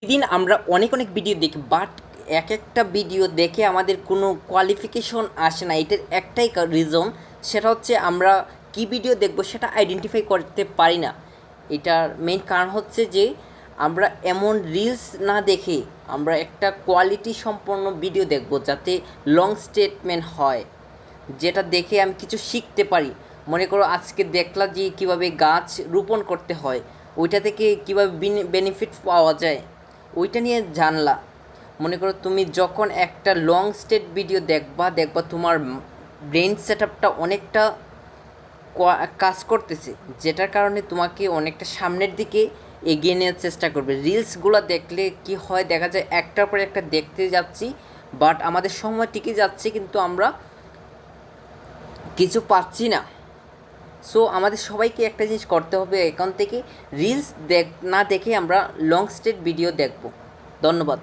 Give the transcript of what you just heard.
প্রতিদিন আমরা অনেক ভিডিও দেখি, বাট এক একটা ভিডিও দেখে আমাদের কোনো কোয়ালিফিকেশন আসে না। এটার একটাই রিজন, সেটা হচ্ছে আমরা কি ভিডিও দেখব সেটা আইডেন্টিফাই করতে পারি না। এটার মেইন কারণ হচ্ছে যে আমরা এমন রিলস না দেখে আমরা একটা কোয়ালিটি সম্পন্ন ভিডিও দেখব, যাতে লং স্টেটমেন্ট হয়, যেটা দেখে আমি কিছু শিখতে পারি। মনে করো আজকে দেখলা যে কীভাবে গাছ রোপণ করতে হয়, ওইটা থেকে কীভাবে বেনিফিট পাওয়া যায় ওইটা নিয়ে জানলা। মনে করো তুমি যখন একটা লং স্টেট ভিডিও দেখবা তোমার ব্রেন সেট আপটা অনেকটা কাজ করতেছে, যেটার কারণে তোমাকে অনেকটা সামনের দিকে এগিয়ে নেওয়ার চেষ্টা করবে। রিলসগুলো দেখলে কি হয়, দেখা যায় একটার পর একটা দেখতে যাচ্ছি, বাট আমাদের সময় টিকে যাচ্ছে কিন্তু আমরা কিছু পাচ্ছি না। সো আমাদের সবাইকে একটা জিনিস করতে হবে, এখন থেকে রিলস না দেখে আমরা লং স্টেট ভিডিও দেখব। ধন্যবাদ।